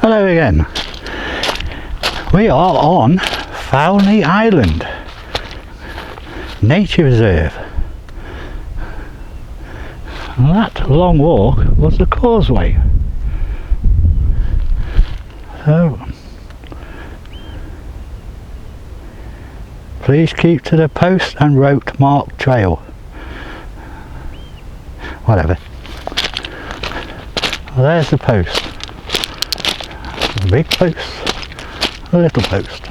Hello again. We are on Foulney Island Nature Reserve. And that long walk was the causeway. So please keep to the post and route marked trail. Whatever. Well, there's the post. A big post, a little post.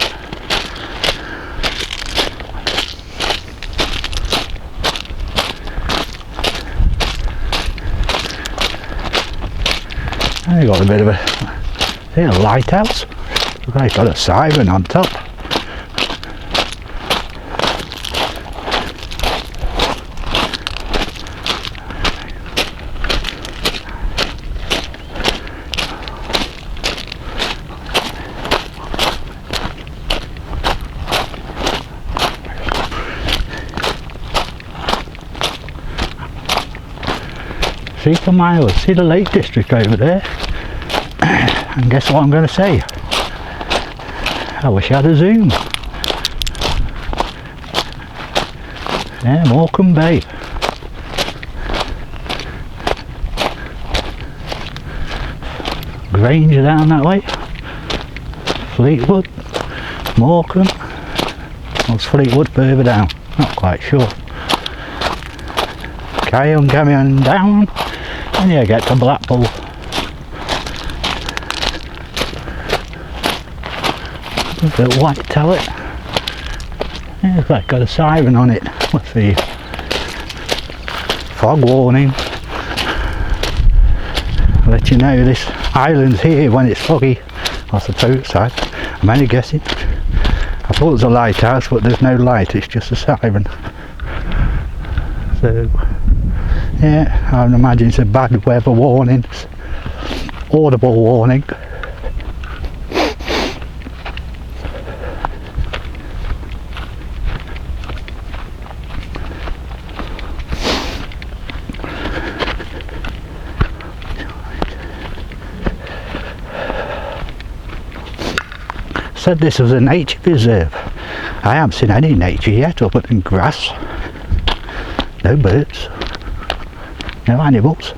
And you got a bit of a lighthouse. Right, got a siren on top. See for miles, see the Lake District over there, and guess what I'm going to say? I wish I had a zoom. Yeah, Morecambe Bay. Grange down that way, Fleetwood, Morecambe, what's Fleetwood further down? Not quite sure. Carry on down. And you get to Blackpool. Look at white tower. Yeah, it's like got a siren on it. What's the fog warning? I'll let you know this island's here when it's foggy. Off the boat side. I'm only guessing. I thought it was a lighthouse, but there's no light. It's just a siren. So. Yeah, I imagine it's a bad weather warning, audible warning. Said this was a nature reserve. I haven't seen any nature yet other than grass. No birds. No animals.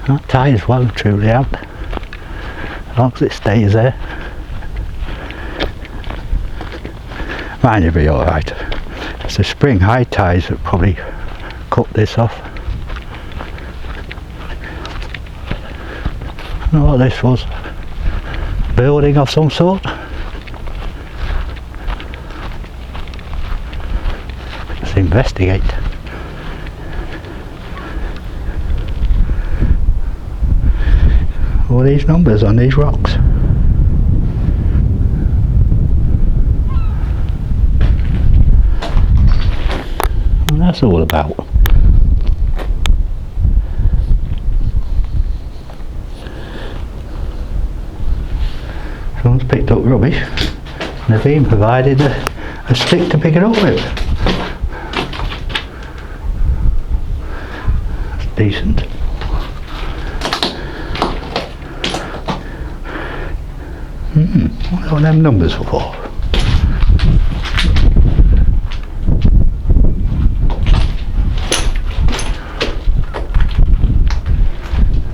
That tide's well and truly out, as long as it stays there. Mine will be alright. It's the spring high tides that probably cut this off. I don't know what this was. Building of some sort. Let's investigate. All these numbers on these rocks. That's all about. Someone's picked up rubbish and they've been provided a stick to pick it up with. That's decent. What are them numbers for?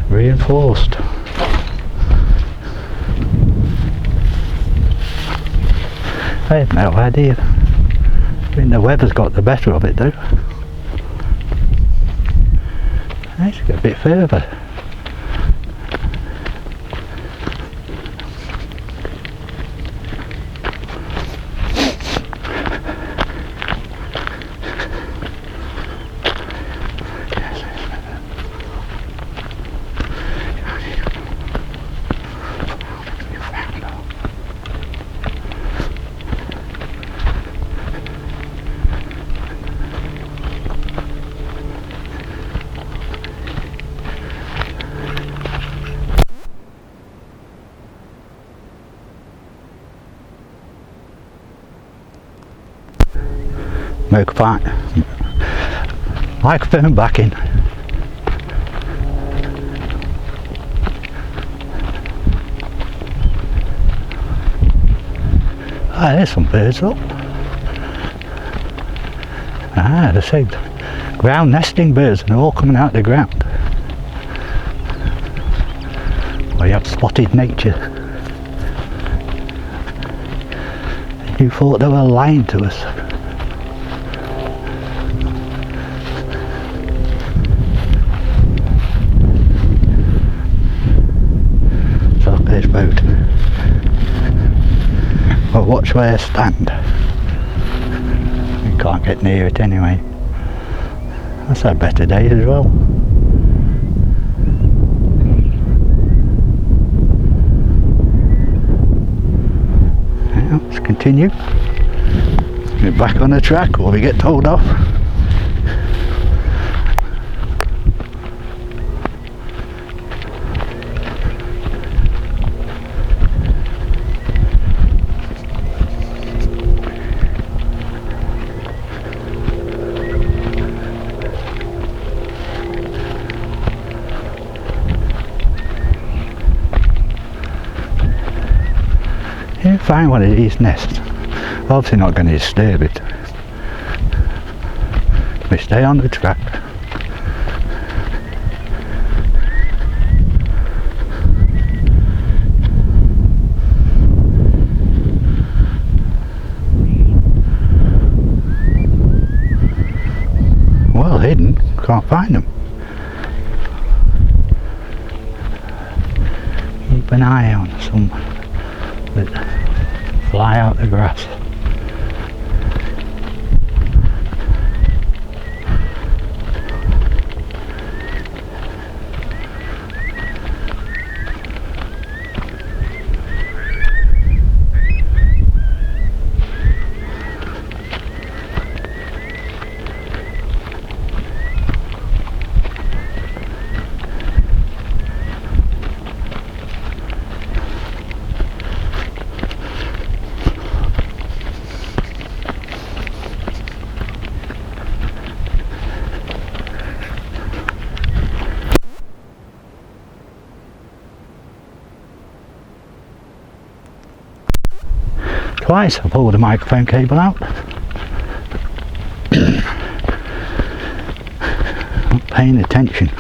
Reinforced. I have no idea. I think the weather's got the better of it though. Let's go a bit further. microphone back in. Ah, there's some birds up. Ah, they say ground nesting birds, and they're all coming out of the ground. We have spotted nature. You thought they were lying to us. So look at this boat. Well, watch where I stand. You can't get near it anyway. That's had better days as well. Now, let's continue. Get back on the track or we get told off. You find one of these nests, obviously not going to disturb it. We stay on the track. Well hidden, can't find them. Keep an eye on some that fly out the grass. Twice I pulled the microphone cable out. Not paying attention.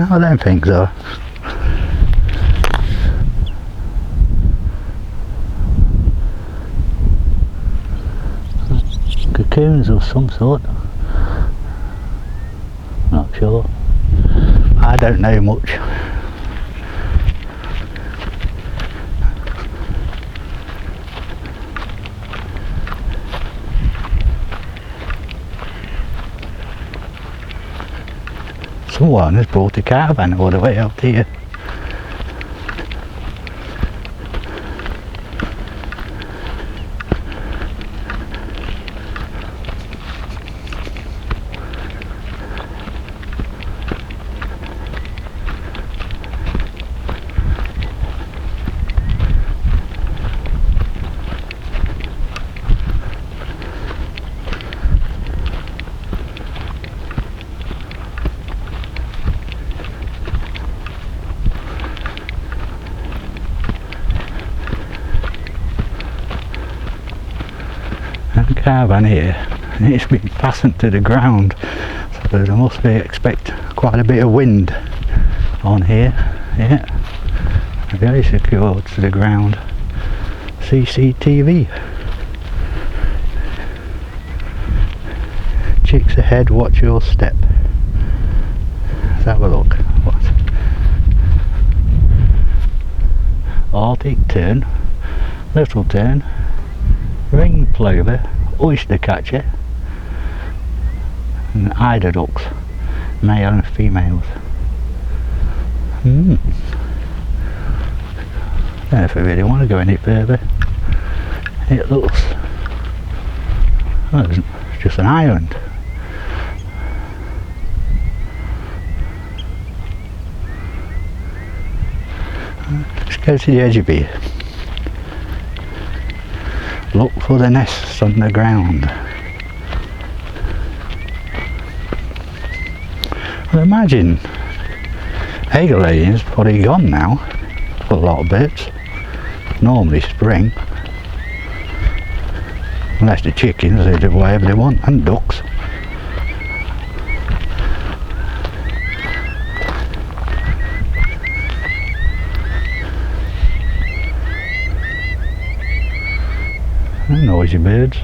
Well, them things are. Cocoons of some sort. Not sure. I don't know much. Someone has brought a caravan all the way out here. Caravan here, and it's been fastened to the ground, so there must be expect quite a bit of wind on here. Yeah, very secured to the ground. CCTV. Chicks ahead, watch your step. Let's have a look. What? Arctic tern, little tern, ring plover, oyster catcher, and eider ducks, male and females. I don't know if I really want to go any further. It looks, well, it's just an island. Let's go to the edge of here. Look for the nests on the ground. Well, imagine egg laying is probably gone now for a lot of birds. Normally spring, unless the chickens, they do whatever they want, and ducks. And noisy birds.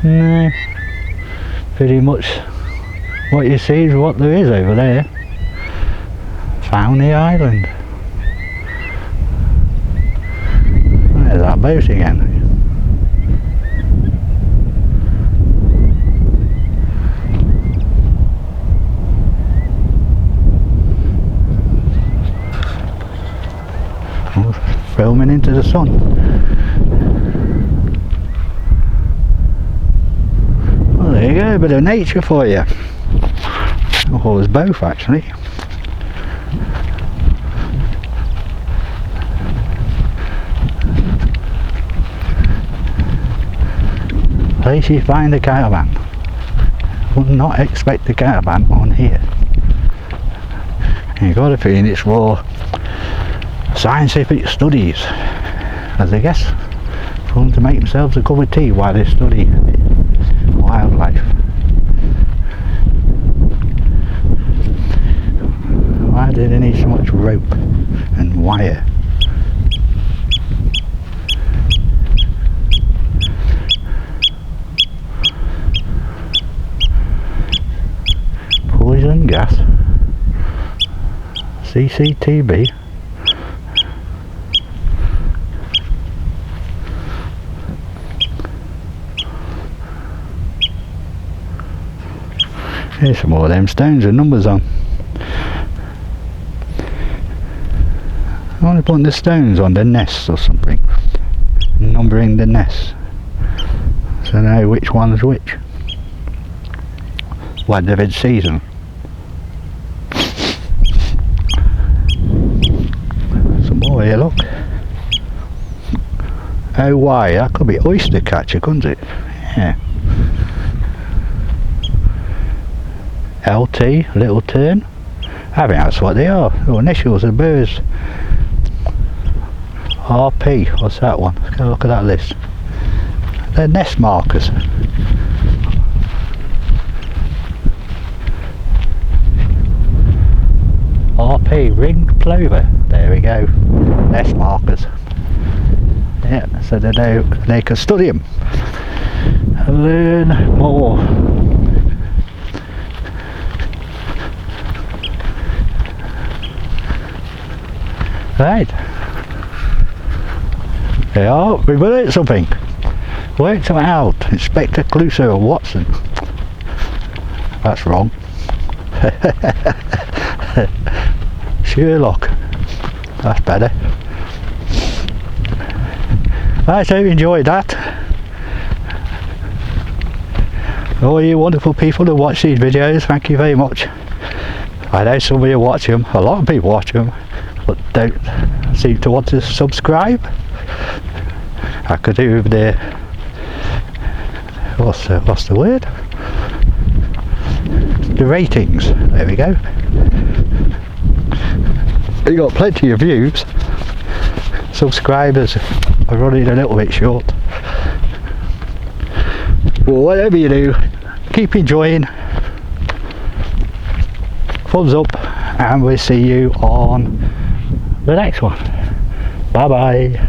No, pretty much what you see is what there is over there. Foulney Island. There's that boat again. Filming into the sun. Well, there you go, a bit of nature for you. Oh, there's both actually. Place you find a caravan. Would not expect a caravan on here. You've got a feeling it's raw scientific studies, as I guess, for them to make themselves a cup of tea while they study wildlife. Why do they need so much rope and wire? Poison gas, CCTV. Here's some more of them stones with numbers on. I want to put the stones on the nests or something, numbering the nests, so I know which one's which, when they've in season. Some more here, look. Oh, why? That could be oyster catcher, couldn't it? Yeah. LT, little tern. I think that's what they are. Oh, initials of birds. RP, what's that one? Let's go look at that list. They're nest markers. RP, ringed plover. There we go. Nest markers. Yeah, so they can study them and learn more. Right. They are. We've learnt something. Worked them out. Inspector Clouseau or Watson. That's wrong. Sherlock. That's better. Right, so you enjoyed that. All you wonderful people who watch these videos, thank you very much. I know some of you watch them, a lot of people watch them, but don't seem to want to subscribe. I could do with the what's the word? The ratings. There we go. You got plenty of views. Subscribers are running a little bit short. Well, whatever you do, keep enjoying. Thumbs up, and we'll see you on the next one. Bye bye.